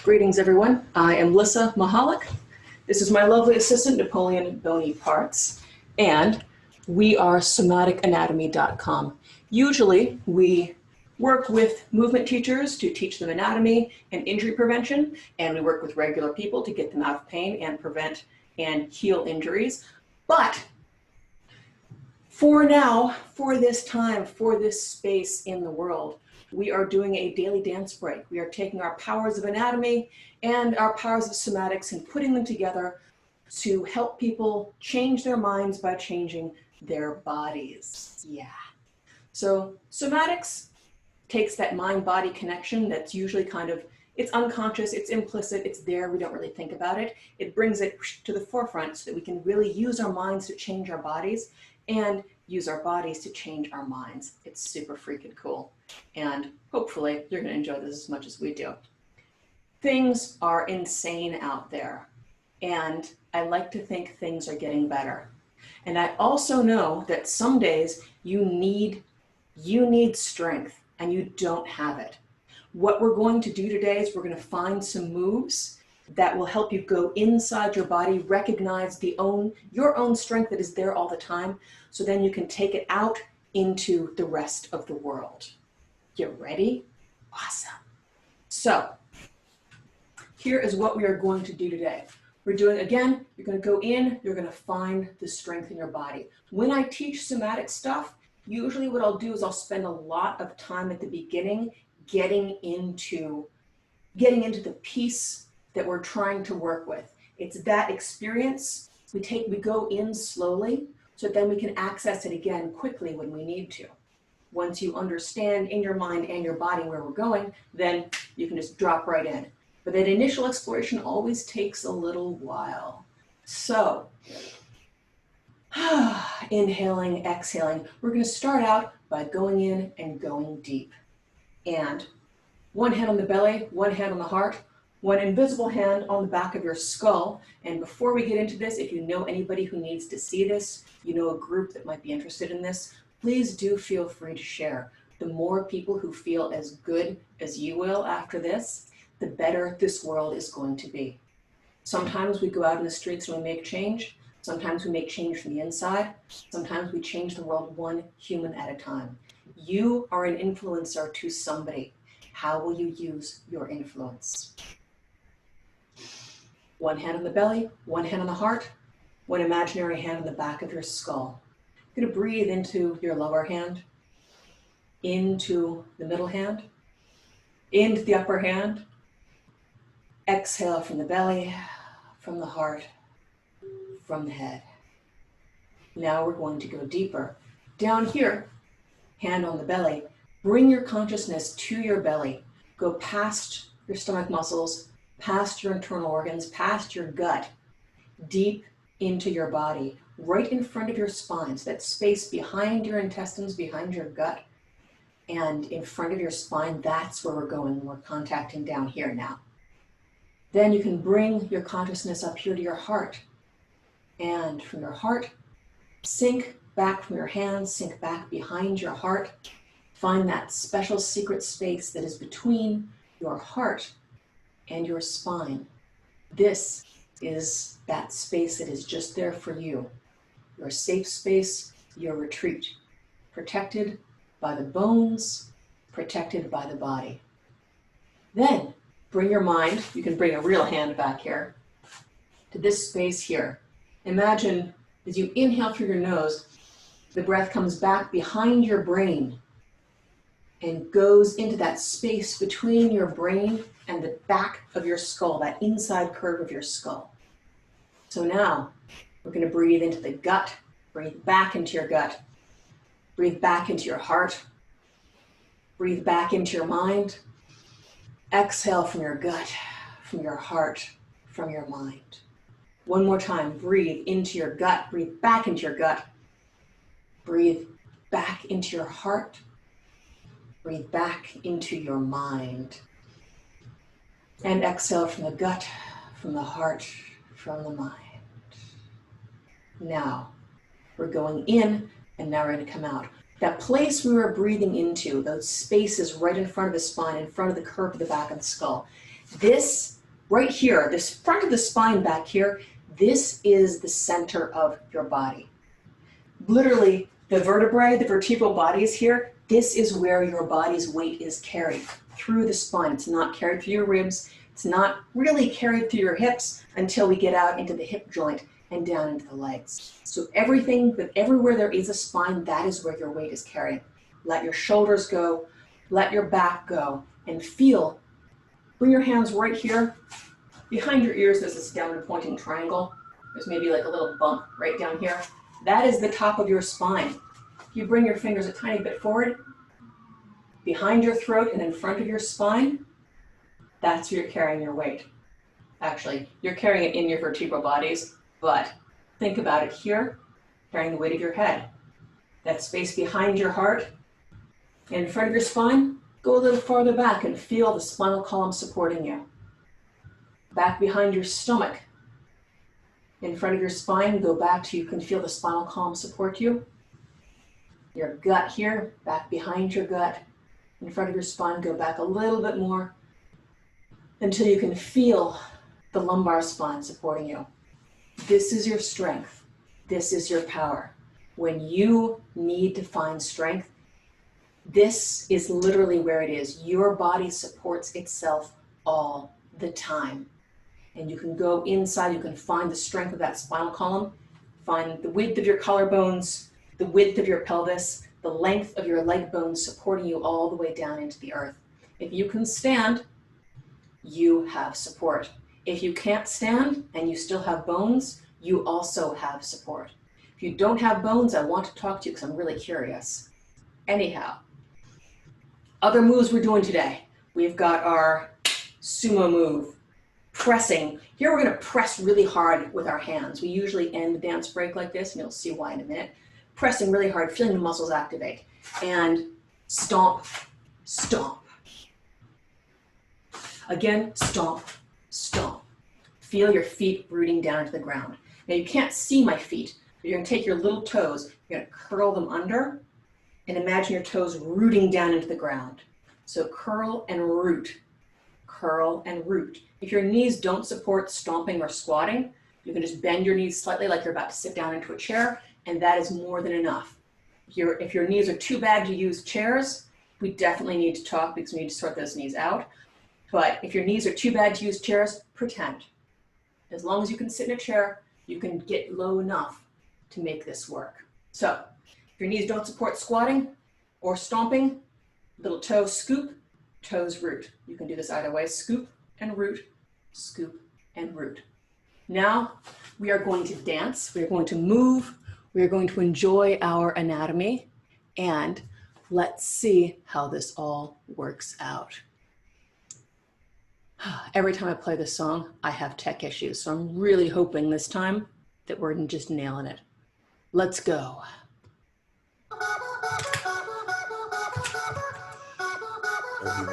Greetings, everyone. I am Lissa Mahalik. This is my lovely assistant, Napoleon Bony Parts, and we are somaticanatomy.com. Usually, we work with movement teachers to teach them anatomy and injury prevention, and we work with regular people to get them out of pain and prevent and heal injuries. But for now, for this time, for this space in the world, we are doing a daily dance break. We are taking our powers of anatomy and our powers of somatics and putting them together to help people change their minds by changing their bodies. Yeah. So somatics takes that mind-body connection that's usually it's unconscious, it's implicit, it's there, we don't really think about it. It brings it to the forefront so that we can really use our minds to change our bodies and use our bodies to change our minds. It's super freaking cool. And hopefully you're gonna enjoy this as much as we do. Things are insane out there. And I like to think things are getting better. And I also know that some days you need strength and you don't have it. What we're going to do today is we're going to find some moves that will help you go inside your body, recognize your own strength that is there all the time, so then you can take it out into the rest of the world. You ready? Awesome. So here is what we are going to do today. We're doing, again, you're going to go in, you're going to find the strength in your body. When I teach somatic stuff, usually what I'll do is I'll spend a lot of time at the beginning getting into the piece that we're trying to work with. It's that experience. We go in slowly so then we can access it again quickly when we need to. Once you understand in your mind and your body where we're going, then you can just drop right in. But that initial exploration always takes a little while. So, inhaling, exhaling. We're going to start out by going in and going deep. And one hand on the belly, one hand on the heart, one invisible hand on the back of your skull. And before we get into this, if you know anybody who needs to see this, you know a group that might be interested in this, please do feel free to share. The more people who feel as good as you will after this, the better this world is going to be. Sometimes we go out in the streets and we make change. Sometimes we make change from the inside. Sometimes we change the world one human at a time. You are an influencer to somebody. How will you use your influence? One hand on the belly, one hand on the heart, one imaginary hand on the back of your skull. You're going to breathe into your lower hand, into the middle hand, into the upper hand. Exhale from the belly, from the heart, from the head. Now we're going to go deeper. Down here, hand on the belly. Bring your consciousness to your belly. Go past your stomach muscles, past your internal organs, past your gut, deep into your body, right in front of your spine. So that space behind your intestines, behind your gut, and in front of your spine, that's where we're going. We're contacting down here now. Then you can bring your consciousness up here to your heart. And from your heart, sink back from your hands, sink back behind your heart. Find that special secret space that is between your heart and your spine. This is that space that is just there for you. Your safe space, your retreat. Protected by the bones, protected by the body. Then bring your mind, you can bring a real hand back here, to this space here. Imagine as you inhale through your nose, the breath comes back behind your brain and goes into that space between your brain and the back of your skull, that inside curve of your skull. So now we're going to breathe into the gut, breathe back into your gut, breathe back into your heart, breathe back into your mind. Exhale from your gut, from your heart, from your mind. One more time, breathe into your gut, breathe back into your gut, breathe back into your heart, breathe back into your mind. And exhale from the gut, from the heart, from the mind. Now, we're going in, and now we're going to come out. That place we were breathing into, those spaces right in front of the spine, in front of the curve of the back of the skull, this Right here, this front of the spine back here, this is the center of your body. Literally, the vertebrae, the vertebral bodies here, this is where your body's weight is carried through the spine. It's not carried through your ribs. It's not really carried through your hips until we get out into the hip joint and down into the legs. So everywhere there is a spine, that is where your weight is carried. Let your shoulders go, let your back go, and feel. Bring your hands right here. Behind your ears, there's this downward pointing triangle. There's maybe like a little bump right down here. That is the top of your spine. If you bring your fingers a tiny bit forward, behind your throat and in front of your spine, that's where you're carrying your weight. Actually, you're carrying it in your vertebral bodies, but think about it here, carrying the weight of your head. That space behind your heart, in front of your spine, go a little farther back and feel the spinal column supporting you. Back behind your stomach. In front of your spine, go back till you can feel the spinal column support you. Your gut here, back behind your gut. In front of your spine, go back a little bit more until you can feel the lumbar spine supporting you. This is your strength. This is your power. When you need to find strength, this is literally where it is. Your body supports itself all the time. And you can go inside, you can find the strength of that spinal column, find the width of your collarbones, the width of your pelvis, the length of your leg bones supporting you all the way down into the earth. If you can stand, you have support. If you can't stand and you still have bones, you also have support. If you don't have bones, I want to talk to you because I'm really curious. Anyhow, other moves we're doing today. We've got our sumo move. Pressing. Here we're going to press really hard with our hands. We usually end the dance break like this, and you'll see why in a minute. Pressing really hard, feeling the muscles activate. And stomp, stomp. Again, stomp, stomp. Feel your feet rooting down into the ground. Now you can't see my feet, but you're going to take your little toes, you're going to curl them under, and imagine your toes rooting down into the ground. So curl and root. Curl and root. If your knees don't support stomping or squatting, you can just bend your knees slightly like you're about to sit down into a chair, and that is more than enough. If your knees are too bad to use chairs, we definitely need to talk because we need to sort those knees out. But if your knees are too bad to use chairs, pretend. As long as you can sit in a chair, you can get low enough to make this work. So if your knees don't support squatting or stomping, little toe scoop, toes root. You can do this either way, scoop and root, scoop and root. Now we are going to dance, we are going to move, we are going to enjoy our anatomy, and let's see how this all works out. Every time I play this song, I have tech issues, so I'm really hoping this time that we're just nailing it. Let's go.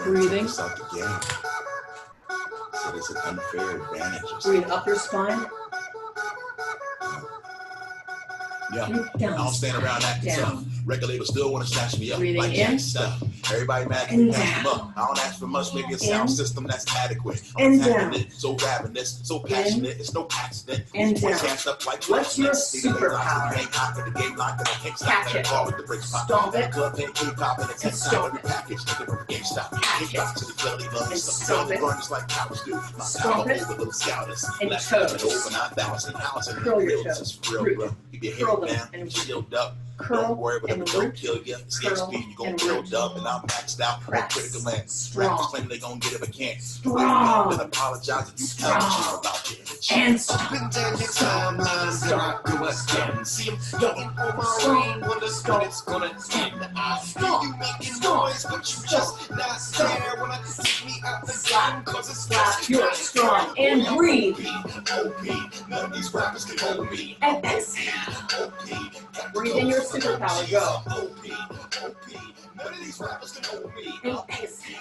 Breathing. So there's an unfair advantage. Breathe up your spine. Yeah, I don't stand around acting tough. Record label still want to snatch me up. Breathing like in. Stuff. Everybody mad And can down. them up. I don't ask for much, maybe a sound system that's adequate. And I'm down. so ravenous, so passionate, it's no accident. And down. Up like What's your superpower? Catch it. Stomp it. Stomp it. And stomp it. Catch it. And stomp it. Stomp it. And toes. Curl your toes. Root. Curl them and shield up. Curl Don't worry, but and if it don't root. kill you, Curl CXP, you gon' and build root. up, and I'm maxed out. Press. Critical man. Strong. Rappers claim they gon' get it, but can't. Strong. Then apologize if you Strong. tell me about getting it. And stop. Been down your timelines and I do again. See him going for my ring, wonder when it's gonna end. I hear you making noise, but you just not there. Wanna take me out the game, cause it's Slap. You're strong. And breathe. OP, none of these rappers can hold me. And exhale. Breathe in your superpower. Go. OP, none of these rappers can hold me. And exhale.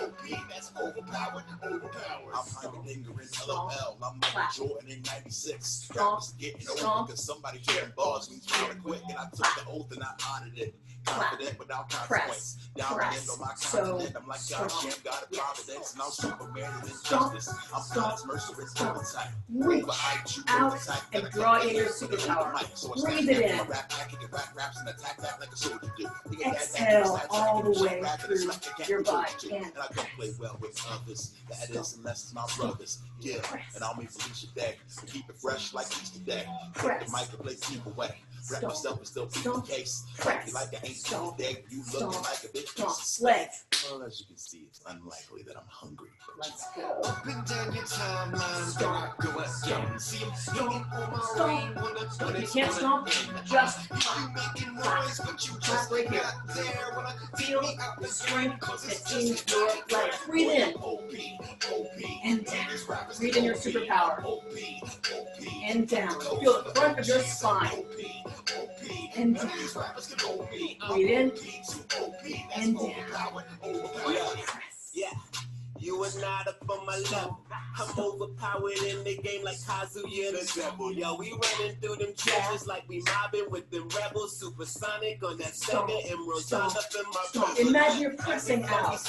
OP, that's overpowered. I'm Hyperlingering, LOL. I'm Clap. Michael Jordan in 96. Stomp. Rappers getting Stomp. over because somebody tripping balls me kinda quick, and I took the oath and I honored it. confident without consequence. Y'all press. on my So continent. I'm like God, strong. Jam, God of Providence, and I'm Superman in Stop. injustice. I'm Stop. God's merciless Stop. prototype. Reach Overhyped, you out prototype, and gotta draw cut in your the mic, superpower. so I Breathe snap it back in. my rap back, kick it back raps and attack back like a soldier do. Exhale all the way through your body. And I don't play well with others. That is unless it's my brothers. Yeah, and I'll make release your day. Keep it fresh like Easter Day. Take the mic and play keep away. Rap myself and still beat the case. You like I ain't too day. You looking like a big piece of steak. Well, as you can see, it's unlikely that I'm hungry. Let's go. Up and down your timeline, there I go again. See him stomping on my Stomp. ring, wonder when You it's can't gonna stomp, end. just You making noise, but you just right here. not there. When I Feel take me out the the strength cause it's that's in just your not legs. Breathe in OP, and down. Breathe in your superpower. And down. Feel the front of your spine. And down. Breathe in and down. Press. Yeah, you are not up on my level. I'm overpowered in the game like Kazuya the devil. Yo, we running through them trenches like we mobbing with them rebels. Supersonic on that Sega Emerald. Stomp. Up in my Stomp. Imagine you're pressing out.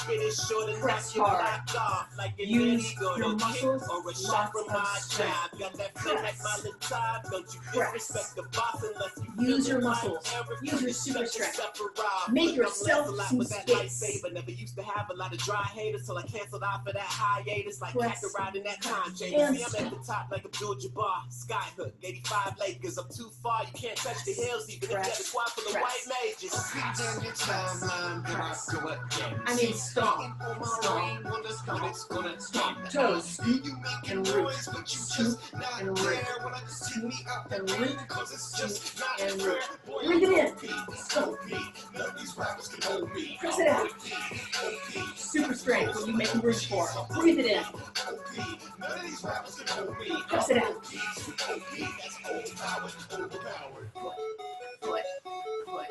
Press hard. Off like Use your muscles, or a shot lots from of my strength. job. Got that feel like Press. my top. Don't you Press. disrespect the boss unless you Use your feel muscles. like Use your super strength. Sephiroth. Make I'm yourself less a lot some with that space. lightsaber. Never used to have a lot of dry haters till I canceled out for that hiatus like Press. Kakarot in that time change. And See, I'm at the top like Abdul Jabbar. Skyhook, 85 Lakers. I'm too far, you can't touch the hills even if you have a squad full of Press. white mages. Up and down your timeline, there I go again. I mean stomp. Stomp. When it's gonna Stomp. end. Toes. You making And root. noise, but you Scoop just not and root. there. When I take me out the And game, root. cause it's just not And fair. root. Boy, Breathe it in. OP, Stomp. none of these rappers can hold me. Press it out. OP, Super strength. What are you making room for? Breathe it in. none of these rappers can hold me. Press it out. OP, that's overpowered, overpowered. Foot. Foot.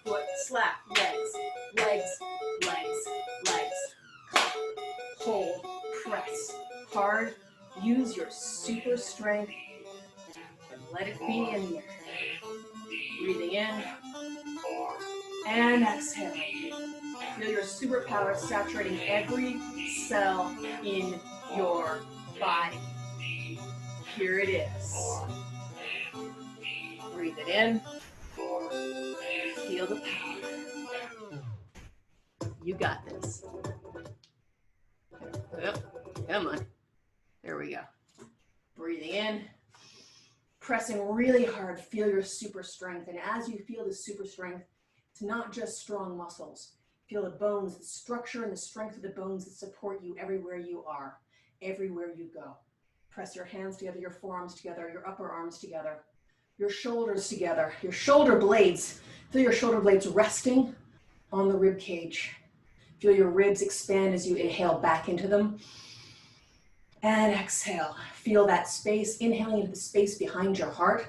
Foot. Slap. Legs. Legs. Legs. Legs. Hold. Press. Hard. Use your super strength and let it be in there. Breathing in and exhale. Feel your superpower saturating every cell in your body. Here it is. Breathe it in. Feel the power. You got this. Yep. Come on. There we go. Breathing in. Pressing really hard. Feel your super strength. And as you feel the super strength, it's not just strong muscles. Feel the bones, the structure and the strength of the bones that support you everywhere you are, everywhere you go. Press your hands together, your forearms together, your upper arms together, your shoulders together, your shoulder blades. Feel your shoulder blades resting on the rib cage. Feel your ribs expand as you inhale back into them. And exhale. Feel that space, inhaling into the space behind your heart.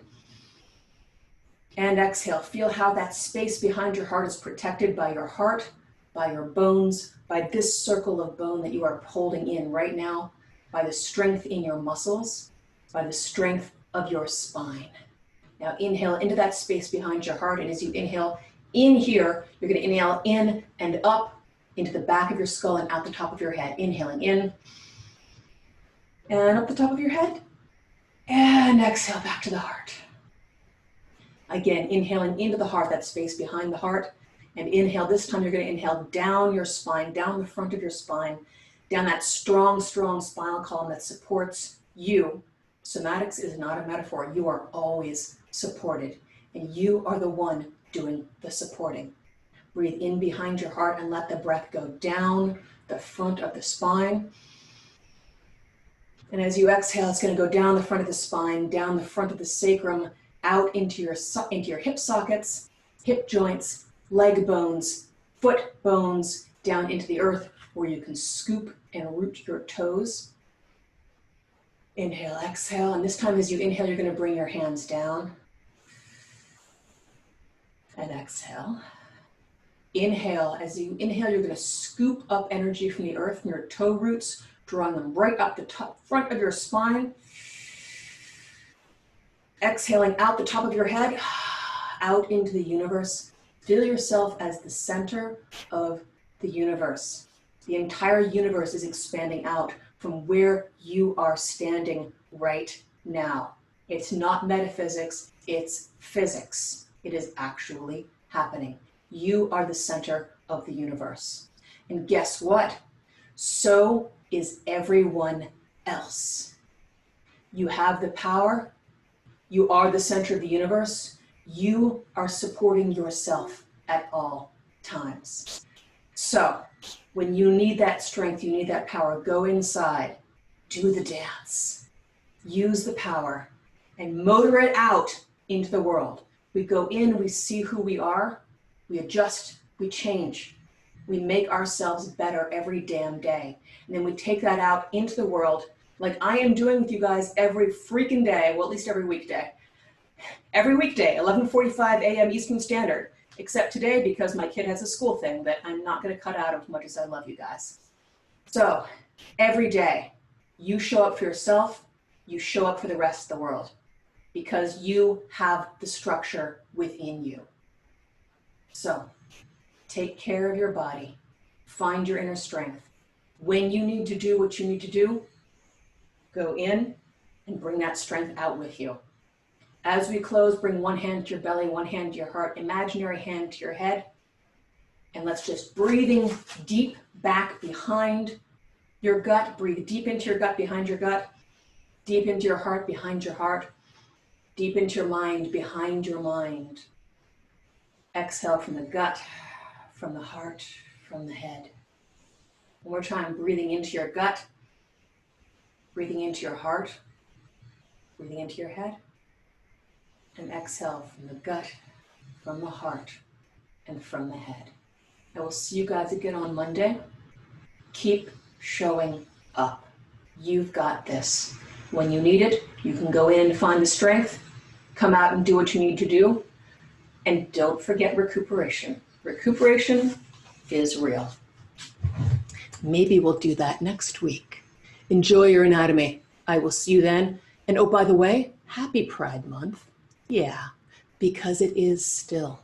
And exhale. Feel how that space behind your heart is protected by your heart, by your bones, by this circle of bone that you are holding in right now, by the strength in your muscles, by the strength of your spine. Now inhale into that space behind your heart, and as you inhale in here, you're going to inhale in and up into the back of your skull and out the top of your head. Inhaling in and up the top of your head, and exhale back to the heart. Again, inhaling into the heart, that space behind the heart, and inhale. This time you're going to inhale down your spine, down the front of your spine, down that strong, strong spinal column that supports you. Somatics is not a metaphor. You are always supported, and you are the one doing the supporting. Breathe in behind your heart and let the breath go down the front of the spine. And as you exhale, it's going to go down the front of the spine, down the front of the sacrum, out into your hip sockets, hip joints, leg bones, foot bones, down into the earth where you can scoop and root your toes. Inhale, exhale, and this time as you inhale, you're going to bring your hands down. And exhale. Inhale, as you inhale, you're going to scoop up energy from the earth, from your toe roots, drawing them right up the top front of your spine. Exhaling out the top of your head, out into the universe, Feel yourself as the center of the universe. The entire universe is expanding out from where you are standing right now. It's not metaphysics, it's physics. It is actually happening. You are the center of the universe. And guess what? So is everyone else. You have the power. You are the center of the universe. You are supporting yourself at all times. So when you need that strength, you need that power, go inside, do the dance, use the power, and motor it out into the world. We go in, we see who we are, we adjust, we change, we make ourselves better every damn day. And then we take that out into the world like I am doing with you guys every freaking day, well, at least every weekday. Every weekday, 11:45 a.m. Eastern Standard, except today because my kid has a school thing that I'm not going to cut out as much as I love you guys. So every day, you show up for yourself, you show up for the rest of the world because you have the structure within you. So take care of your body, find your inner strength. When you need to do what you need to do, go in and bring that strength out with you. As we close, bring one hand to your belly, one hand to your heart, imaginary hand to your head. And let's just breathing deep back behind your gut. Breathe deep into your gut, behind your gut. Deep into your heart, behind your heart. Deep into your mind, behind your mind. Exhale from the gut, from the heart, from the head. One more time, breathing into your gut, breathing into your heart, breathing into your head. And exhale from the gut, from the heart, and from the head. I will see you guys again on Monday. Keep showing up. You've got this. When you need it, you can go in and find the strength, come out and do what you need to do. And don't forget recuperation. Recuperation is real. Maybe we'll do that next week. Enjoy your anatomy. I will see you then. And oh, by the way, happy Pride Month. Yeah, because it is still.